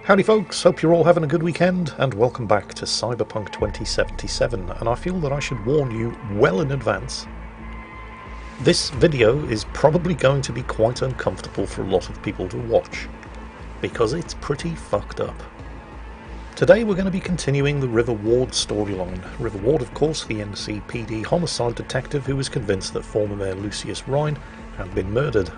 Howdy folks, hope you're all having a good weekend, and welcome back to Cyberpunk 2077, and I feel that I should warn you well in advance. This video is probably going to be quite uncomfortable for a lot of people to watch, because it's pretty fucked up. Today we're going to be continuing the River Ward storyline. River Ward, of course, the NCPD homicide detective who was convinced that former Mayor Lucius Rhine had been murdered.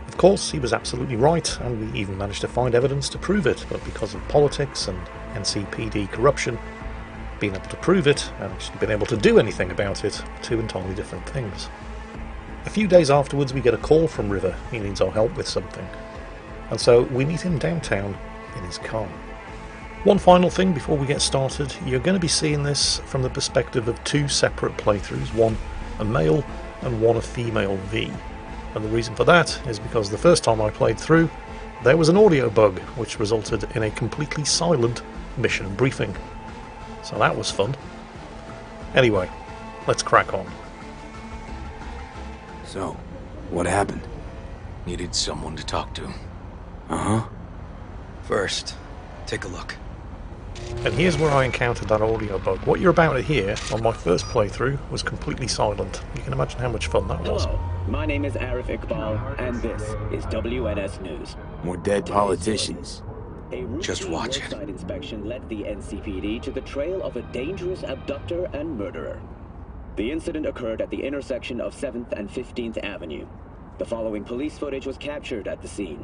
Of course, he was absolutely right, and we even managed to find evidence to prove it, but because of politics and NCPD corruption, being able to prove it and actually being able to do anything about it are two entirely different things. A few days afterwards we get a call from River. He needs our help with something. And so we meet him downtown in his car. One final thing before we get started, you're going to be seeing this from the perspective of two separate playthroughs, one a male and one a female V. And the reason for that is because the first time I played through, there was an audio bug which resulted in a completely silent mission briefing. So that was fun. Anyway, let's crack on. So, what happened? Needed someone to talk to. Uh-huh. First, take a look. And here's where I encountered that audio bug. What you're about to hear on my first playthrough was completely silent. You can imagine how much fun that was. Hello, my name is Arif Iqbal, and this is WNS News. More dead politicians. A Just watch it. roadside inspection led the NCPD to the trail of a dangerous abductor and murderer. The incident occurred at the intersection of 7th and 15th Avenue. The following police footage was captured at the scene.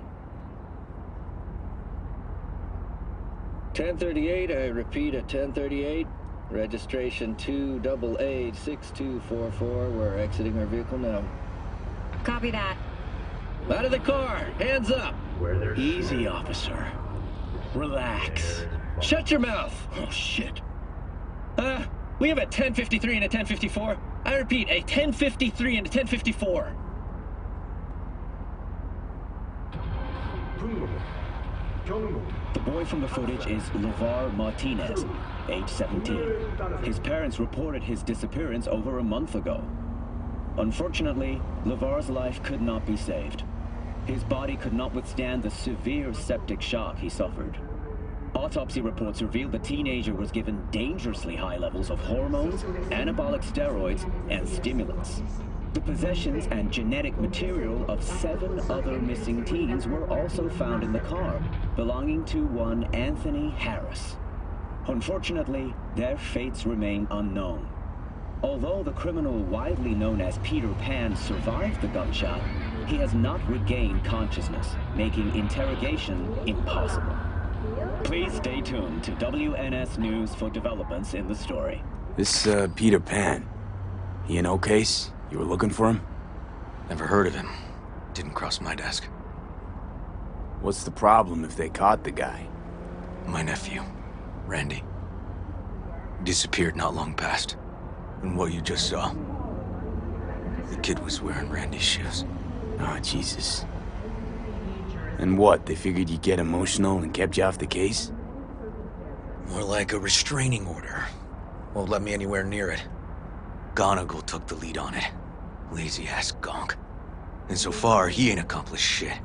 1038, I repeat at 1038. Registration 2886244. We're exiting our vehicle now. Copy that. Out of the car! Hands up! Easy, officer. Relax. Shut your mouth! Oh, shit. We have a 1053 and a 1054. I repeat, a 1053 and a 1054. The boy from the footage is LeVar Martinez, age 17. His parents reported his disappearance over a month ago. Unfortunately, LeVar's life could not be saved. His body could not withstand the severe septic shock he suffered. Autopsy reports revealed the teenager was given dangerously high levels of hormones, anabolic steroids, and stimulants. The possessions and genetic material of 7 other missing teens were also found in the car, belonging to one Anthony Harris. Unfortunately, their fates remain unknown. Although the criminal widely known as Peter Pan survived the gunshot, he has not regained consciousness, making interrogation impossible. Please stay tuned to WNS News for developments in the story. This, Peter Pan. He an case? You were looking for him? Never heard of him. Didn't cross my desk. What's the problem if they caught the guy? My nephew, Randy. Disappeared not long past. And what you just saw. The kid was wearing Randy's shoes. Oh, Jesus. And what, they figured you'd get emotional and kept you off the case? More like a restraining order. Won't let me anywhere near it. Gonigal took the lead on it. Lazy-ass gonk. And so far, he ain't accomplished shit.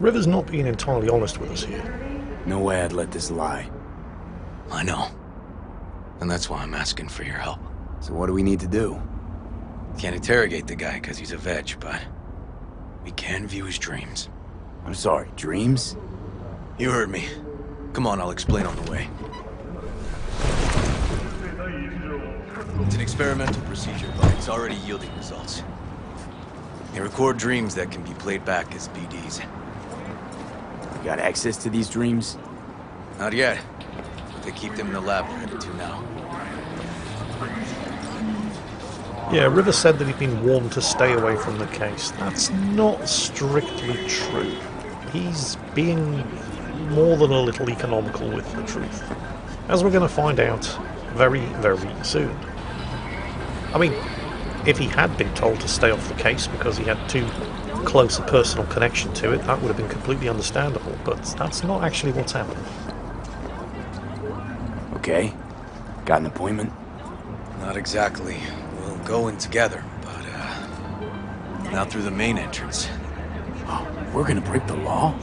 River's not being entirely honest with us here. No way I'd let this lie. I know. And that's why I'm asking for your help. So what do we need to do? Can't interrogate the guy because he's a veg, but we can view his dreams. I'm sorry, dreams? You heard me. Come on, I'll explain on the way. It's an experimental procedure, but it's already yielding results. They record dreams that can be played back as PDs. You got access to these dreams? Not yet, but they keep them in the lab we're headed to now. Yeah, River said that he'd been warned to stay away from the case. That's not strictly true. He's being more than a little economical with the truth, as we're going to find out very, very soon. I mean, if he had been told to stay off the case because he had too close a personal connection to it, that would have been completely understandable, but that's not actually what's happened. Okay. Got an appointment? Not exactly. We'll go in together, but, not through the main entrance. Oh, we're gonna break the law?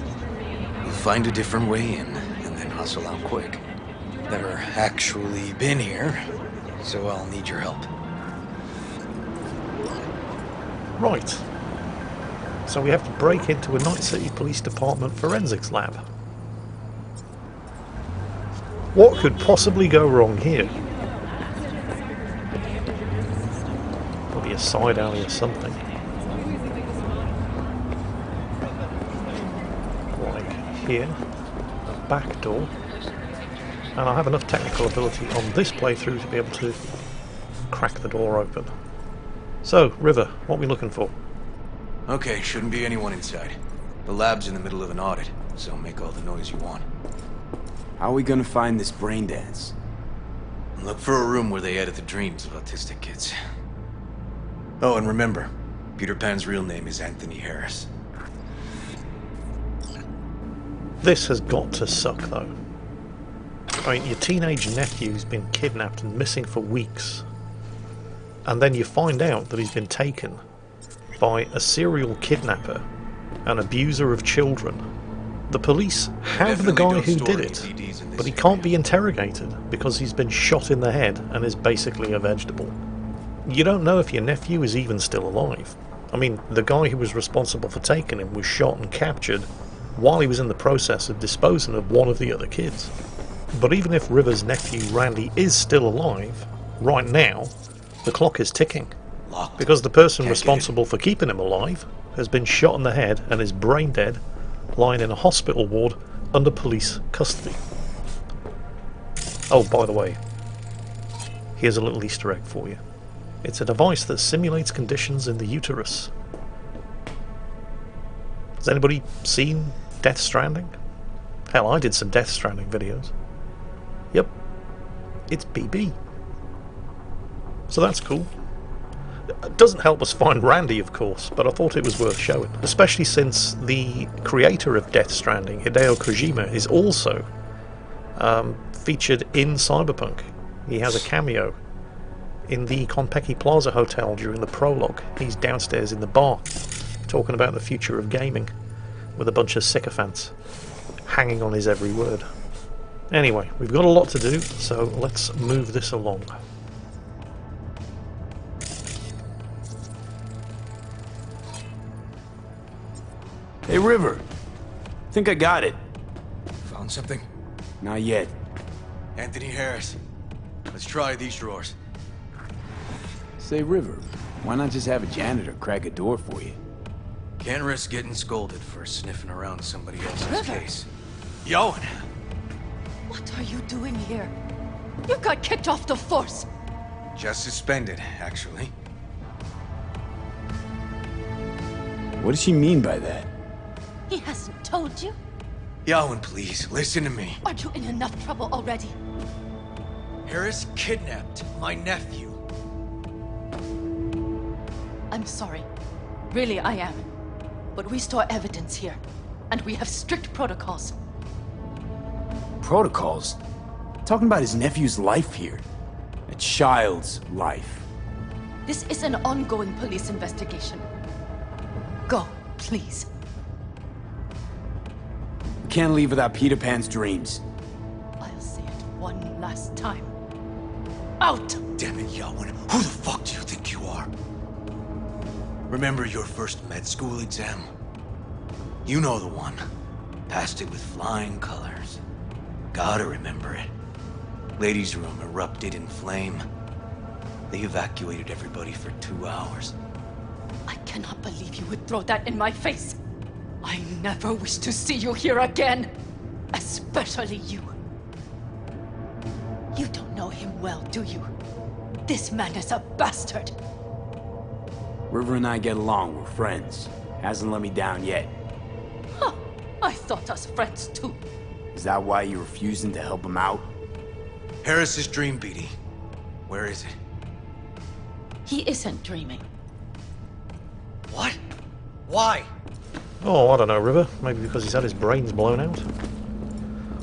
We'll find a different way in, and then hustle out quick. Never actually been here, so I'll need your help. Right. So we have to break into a Night City Police Department forensics lab. What could possibly go wrong here? Probably a side alley or something. Like here. A back door. And I have enough technical ability on this playthrough to be able to crack the door open. So, River, what are we looking for? Okay, shouldn't be anyone inside. The lab's in the middle of an audit, so make all the noise you want. How are we gonna find this brain dance? Look for a room where they edit the dreams of autistic kids. Oh, and remember, Peter Pan's real name is Anthony Harris. This has got to suck, though. I mean, your teenage nephew's been kidnapped and missing for weeks. And then you find out that he's been taken by a serial kidnapper and abuser of children. The police have the guy who did it, but he can't be interrogated because he's been shot in the head and is basically a vegetable. You don't know if your nephew is even still alive. I mean, the guy who was responsible for taking him was shot and captured while he was in the process of disposing of one of the other kids. But even if River's nephew Randy is still alive, right now, the clock is ticking. Because the person responsible for keeping him alive has been shot in the head and is brain dead, lying in a hospital ward under police custody. Oh, by the way, here's a little Easter egg for you. It's a device that simulates conditions in the uterus. Has anybody seen Death Stranding? Hell, I did some Death Stranding videos. Yep, it's BB. So that's cool. It doesn't help us find Randy, of course, but I thought it was worth showing, especially since the creator of Death Stranding, Hideo Kojima, is also featured in Cyberpunk. He has a cameo in the Konpeki Plaza Hotel during the prologue. He's downstairs in the bar, talking about the future of gaming, with a bunch of sycophants hanging on his every word. Anyway, we've got a lot to do, so let's move this along. Hey, River. Think I got it. Found something? Not yet. Anthony Harris. Let's try these drawers. Say, River, why not just have a janitor crack a door for you? Can't risk getting scolded for sniffing around somebody else's River. case. Yowen! What are you doing here? You got kicked off the force. Just suspended, actually. What does she mean by that? He hasn't told you? Yowen, please, listen to me. Are you in enough trouble already? Harris kidnapped my nephew. I'm sorry. Really, I am. But we store evidence here, and we have strict protocols. Protocols? Talking about his nephew's life here. A child's life. This is an ongoing police investigation. Go, please. We can't leave without Peter Pan's dreams. I'll say it one last time. Out! Damn it, Yowen. Who the fuck do you think you are? Remember your first med school exam? You know the one. Passed it with flying colors. Gotta remember it. Ladies' room erupted in flame. They evacuated everybody for 2 hours. I cannot believe you would throw that in my face. I never wish to see you here again. Especially you. You don't know him well, do you? This man is a bastard. River and I get along, we're friends. Hasn't let me down yet. Huh. I thought us friends too. Is that why you're refusing to help him out? Harris's dream, BD. Where is it? He isn't dreaming. What? Why? Oh, I don't know, River. Maybe because he's had his brains blown out.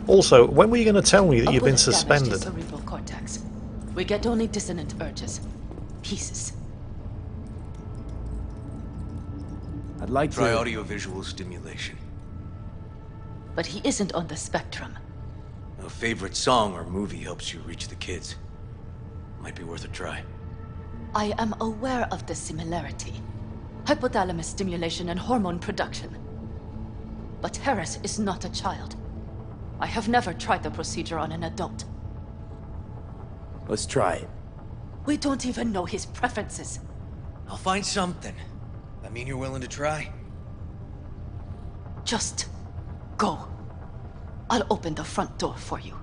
Also, when were you going to tell me that you've been A bullet damaged suspended? his cerebral cortex. We get only dissonant urges. Pieces. I'd like Try to... audiovisual stimulation. But he isn't on the spectrum. A favorite song or movie helps you reach the kids. Might be worth a try. I am aware of the similarity. Hypothalamus stimulation and hormone production. But Harris is not a child. I have never tried the procedure on an adult. Let's try it. We don't even know his preferences. I'll find something. I mean, you're willing to try? Just go. I'll open the front door for you.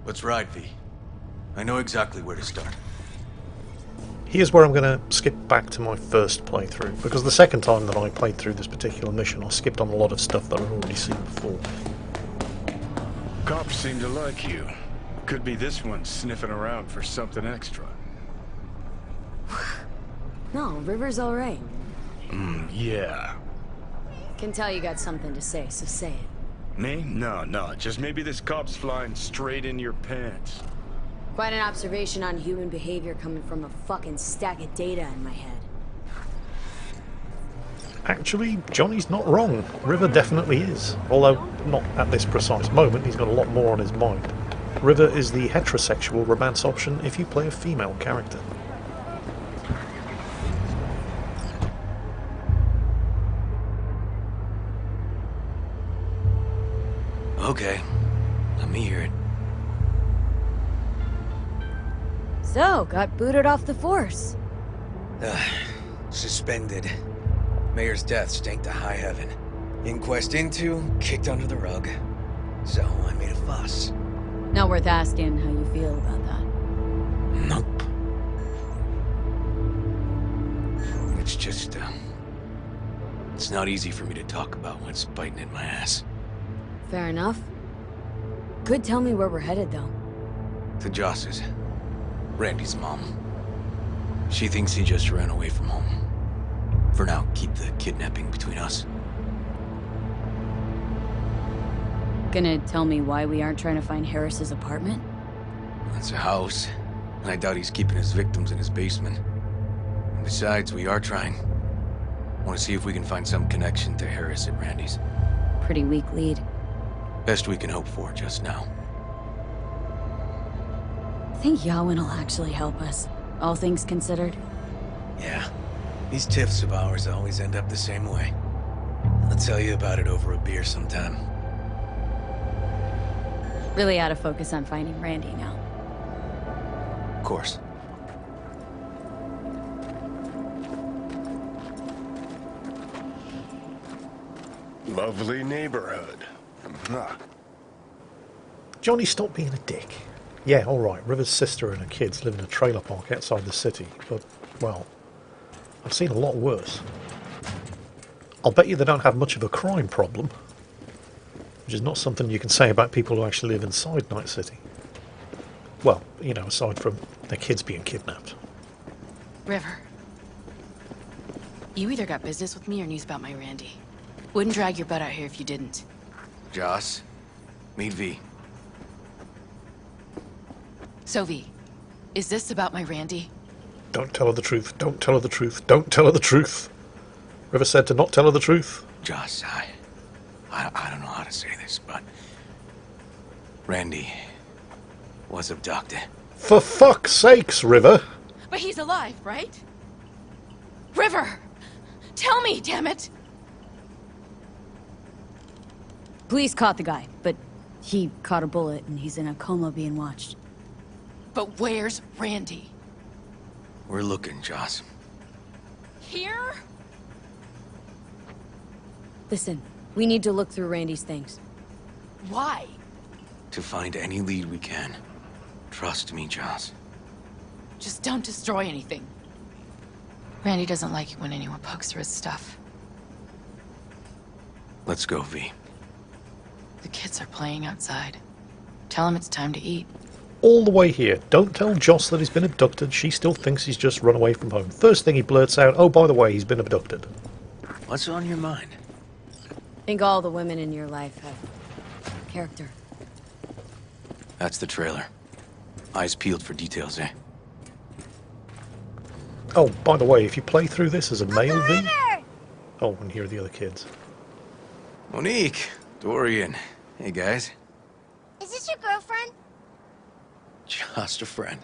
Let's ride, V. I know exactly where to start. Here's where I'm going to skip back to my first playthrough, because the second time that I played through this particular mission, I skipped on a lot of stuff that I'd already seen before. Cops seem to like you. Could be this one sniffing around for something extra. No, River's alright. Yeah. Can tell you got something to say, so say it. Me? No. Just maybe this cop's flying straight in your pants. Quite an observation on human behavior coming from a fucking stack of data in my head. Actually, Johnny's not wrong. River definitely is. Although, not at this precise moment, he's got a lot more on his mind. River is the heterosexual romance option if you play a female character. Okay. Let me hear it. So, got booted off the force. Suspended. Mayor's death stank to high heaven. Inquest into, kicked under the rug. So I made a fuss. Not worth asking how you feel about that. Nope. It's just, it's not easy for me to talk about what's biting at my ass. Fair enough. Could tell me where we're headed, though. To Joss's. Randy's mom. She thinks he just ran away from home. For now, keep the kidnapping between us. Gonna tell me why we aren't trying to find Harris's apartment? That's a house, and I doubt he's keeping his victims in his basement. And besides, we are trying. Want to see if we can find some connection to Harris at Randy's. Pretty weak lead. Best we can hope for just now. I think Yawin will actually help us, all things considered. Yeah, these tiffs of ours always end up the same way. I'll tell you about it over a beer sometime. Really out of focus on finding Randy now. Of course. Lovely neighborhood. Johnny, stop being a dick. Yeah, alright, River's sister and her kids live in a trailer park outside the city, but, well, I've seen a lot worse. I'll bet you they don't have much of a crime problem, which is not something you can say about people who actually live inside Night City. Well, you know, aside from their kids being kidnapped. River. You either got business with me or news about my Randy. Wouldn't drag your butt out here if you didn't. Joss, meet V. So V, is this about my Randy? Don't tell her the truth, don't tell her the truth, don't tell her the truth. River said to not tell her the truth. Joss, I don't know how to say this, but Randy was abducted. For fuck's sakes, River! But he's alive, right? River! Tell me, damn it! Police caught the guy, but he caught a bullet and he's in a coma being watched. But where's Randy? We're looking, Joss. Here? Listen, we need to look through Randy's things. Why? To find any lead we can. Trust me, Joss. Just don't destroy anything. Randy doesn't like it when anyone pokes through his stuff. Let's go, V. The kids are playing outside. Tell him it's time to eat. All the way here. Don't tell Joss that he's been abducted. She still thinks he's just run away from home. First thing he blurts out, oh, by the way, he's been abducted. What's on your mind? I think all the women in your life have character. That's the trailer. Eyes peeled for details, eh? Oh, by the way, if you play through this as a male V... Oh, and here are the other kids. Monique, Dorian. Hey, guys. Is this your girlfriend? Just a friend.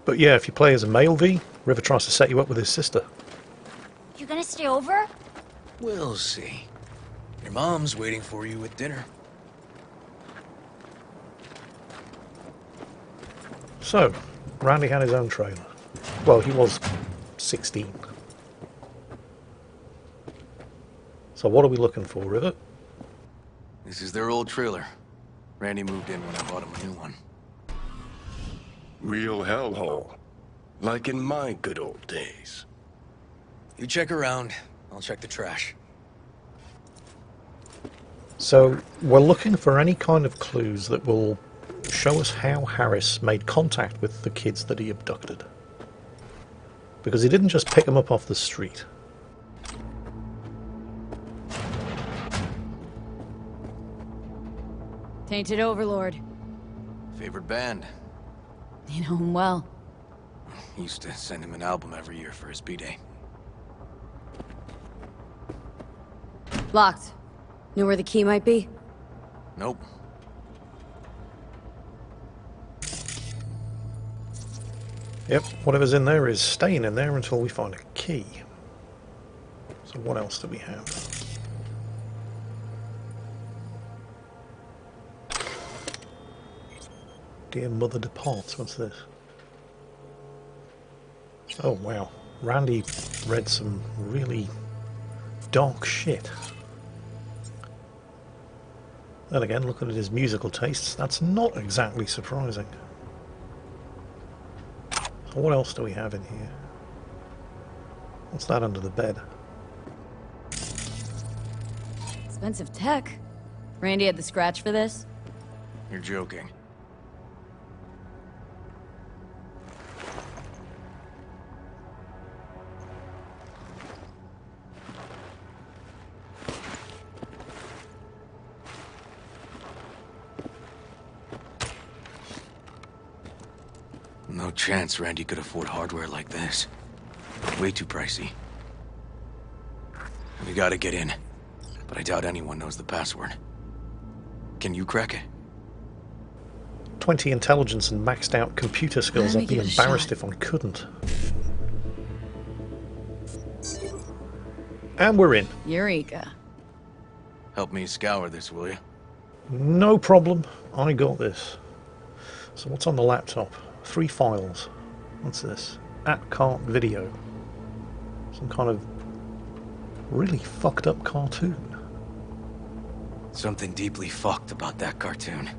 But yeah, if you play as a male V, River tries to set you up with his sister. You gonna stay over? We'll see. Your mom's waiting for you at dinner. So, Randy had his own trailer. Well, he was 16. So what are we looking for, River? This is their old trailer. Randy moved in when I bought him a new one. Real hellhole. Like in my good old days. You check around, I'll check the trash. So, we're looking for any kind of clues that will show us how Harris made contact with the kids that he abducted. Because he didn't just pick them up off the street. Tainted Overlord. Favorite band? You know him well. Used to send him an album every year for his B-Day. Locked. Know where the key might be? Nope. Yep, whatever's in there is staying in there until we find a key. So what else do we have? Dear Mother Departs, what's this? Oh wow, Randy read some really dark shit. Then again, looking at his musical tastes, that's not exactly surprising. So what else do we have in here? What's that under the bed? Expensive tech. Randy had the scratch for this? You're joking. No chance Randy could afford hardware like this. Way too pricey. We gotta get in, but I doubt anyone knows the password. Can you crack it? 20 intelligence and maxed out computer skills. Let me I'd be give it a embarrassed shot. if I couldn't. And we're in. Eureka. Help me scour this, will you? No problem. I got this. So what's on the laptop? 3 files. What's this? At-cart video. Some kind of really fucked up cartoon. Something deeply fucked about that cartoon.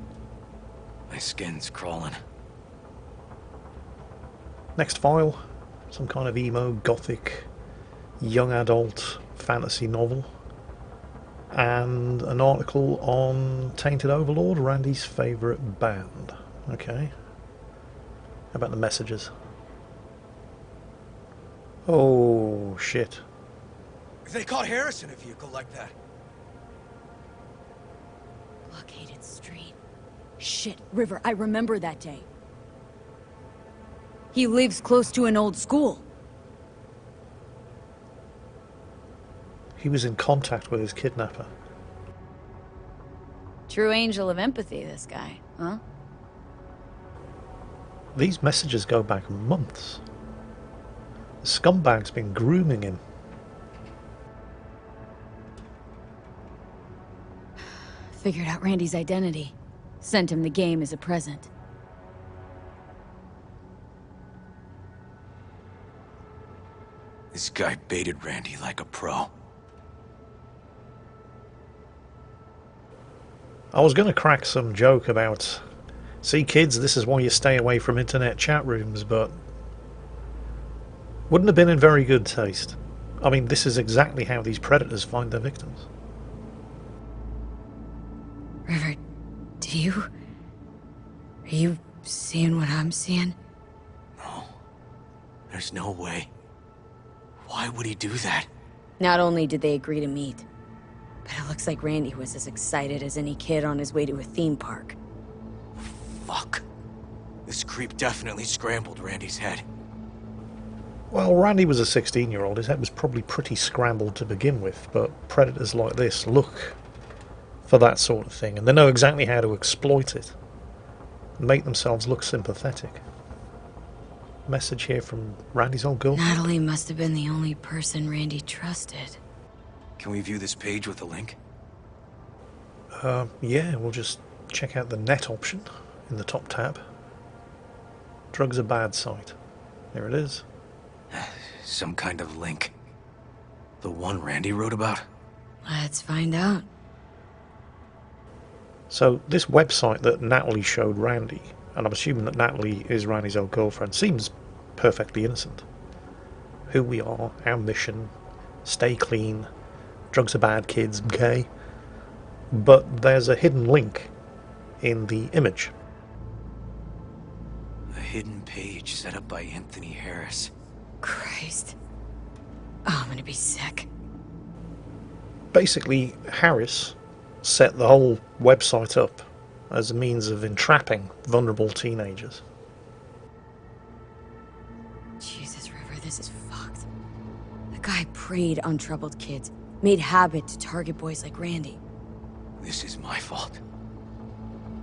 My skin's crawling. Next file. Some kind of emo, gothic, young adult fantasy novel. And an article on Tainted Overlord, Randy's favourite band. Okay. How about the messages? Oh, shit. They caught Harris in a vehicle like that. Blockaded street. Shit, River, I remember that day. He lives close to an old school. He was in contact with his kidnapper. True angel of empathy, this guy, huh? These messages go back months. The scumbag's been grooming him. Figured out Randy's identity. Sent him the game as a present. This guy baited Randy like a pro. I was going to crack some joke about, see kids, this is why you stay away from internet chat rooms, but wouldn't have been in very good taste. I mean, this is exactly how these predators find their victims. River, are you seeing what I'm seeing? No. There's no way. Why would he do that? Not only did they agree to meet, but it looks like Randy was as excited as any kid on his way to a theme park. Fuck. This creep definitely scrambled Randy's head. Well, Randy was a 16-year-old. His head was probably pretty scrambled to begin with, but predators like this look for that sort of thing, and they know exactly how to exploit it and make themselves look sympathetic. Message here from Randy's old girlfriend. Natalie must have been the only person Randy trusted. Can we view this page with the link? Yeah, we'll just check out the net option in the top tab. Drugs are bad site. There it is. Some kind of link. The one Randy wrote about? Let's find out. So this website that Natalie showed Randy, and I'm assuming that Natalie is Randy's old girlfriend, seems perfectly innocent. Who we are, our mission, stay clean, drugs are bad, kids, okay? But there's a hidden link in the image. A hidden page set up by Anthony Harris. Christ. Oh, I'm gonna be sick. Basically, Harris set the whole website up as a means of entrapping vulnerable teenagers. Jesus, River, this is fucked. The guy preyed on troubled kids, made habit to target boys like Randy. This is my fault.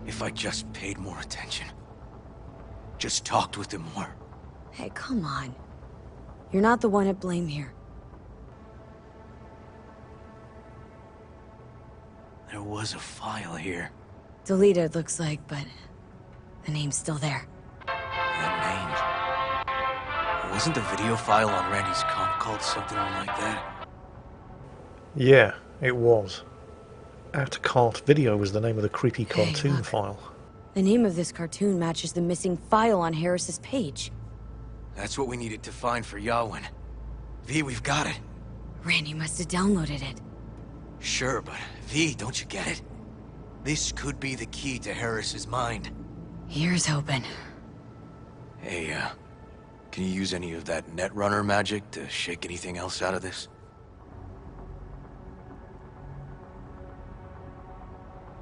If I just paid more attention. Just talked with him more. Hey, come on. You're not the one at blame here. There was a file here. Deleted, looks like, but the name's still there. That name. Wasn't the video file on Randy's comp called something like that? Yeah, it was. At Cart Video was the name of the creepy cartoon file. The name of this cartoon matches the missing file on Harris's page. That's what we needed to find for Yawin. V, we've got it. Randy must have downloaded it. Sure, but V, don't you get it? This could be the key to Harris's mind. Here's hoping. Hey, can you use any of that Netrunner magic to shake anything else out of this?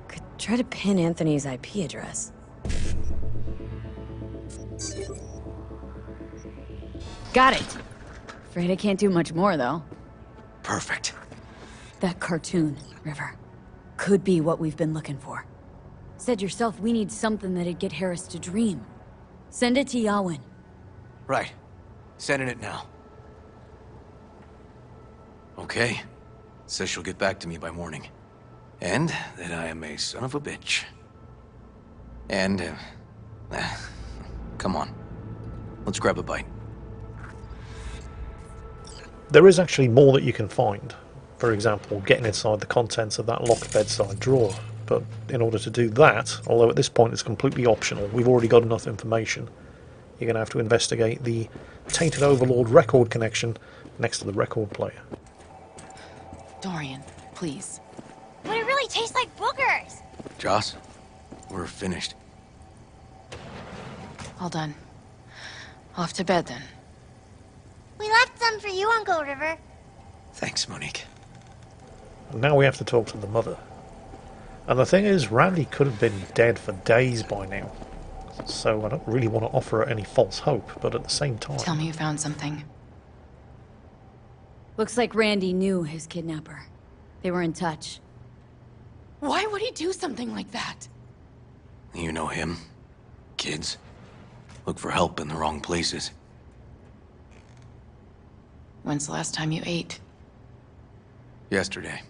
Could try to pin Anthony's IP address. Got it! Afraid I can't do much more, though. Perfect. That cartoon, River, could be what we've been looking for. Said yourself we need something that'd get Harris to dream. Send it to Yawin. Right. Sending it now. Okay. Says she'll get back to me by morning. And that I am a son of a bitch. And, come on. Let's grab a bite. There is actually more that you can find. For example, getting inside the contents of that locked bedside drawer. But in order to do that, although at this point it's completely optional, we've already got enough information, you're going to have to investigate the Tainted Overlord record connection next to the record player. Dorian, please. But it really tastes like boogers. Joss, we're finished. All done. Off to bed, then. We left some for you, Uncle River. Thanks, Monique. And now we have to talk to the mother. And the thing is, Randy could have been dead for days by now. So I don't really want to offer her any false hope, but at the same time... Tell me you found something. Looks like Randy knew his kidnapper. They were in touch. Why would he do something like that? You know him. Kids. Look for help in the wrong places. When's the last time you ate? Yesterday.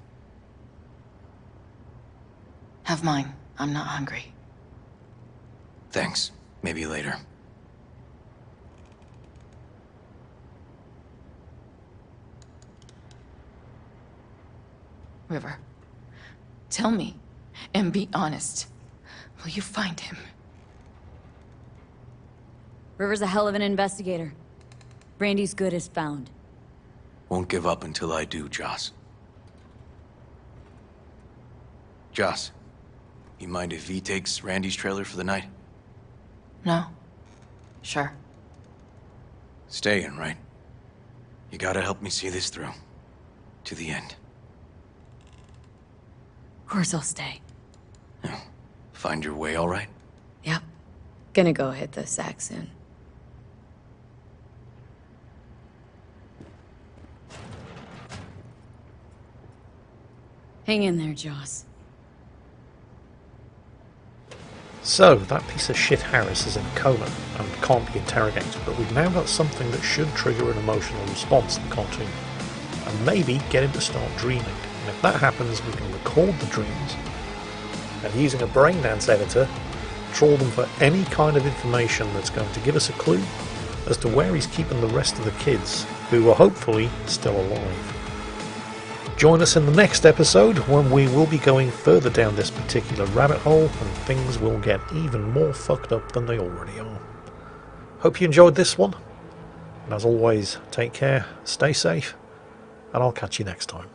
Have mine. I'm not hungry. Thanks. Maybe later. River, tell me, and be honest. Will you find him? River's a hell of an investigator. Randy's good as found. Won't give up until I do, Joss. Joss, you mind if V takes Randy's trailer for the night? No. Sure. Staying, right? You gotta help me see this through. To the end. Of course I'll stay. Yeah. Find your way all right? Yep. Gonna go hit the sack soon. Hang in there, Joss. So, that piece of shit Harris is in a coma and can't be interrogated, but we've now got something that should trigger an emotional response in the cartoon, and maybe get him to start dreaming. And if that happens, we can record the dreams, and using a brain dance editor, trawl them for any kind of information that's going to give us a clue as to where he's keeping the rest of the kids, who are hopefully still alive. Join us in the next episode when we will be going further down this particular rabbit hole and things will get even more fucked up than they already are. Hope you enjoyed this one, and as always, take care, stay safe, and I'll catch you next time.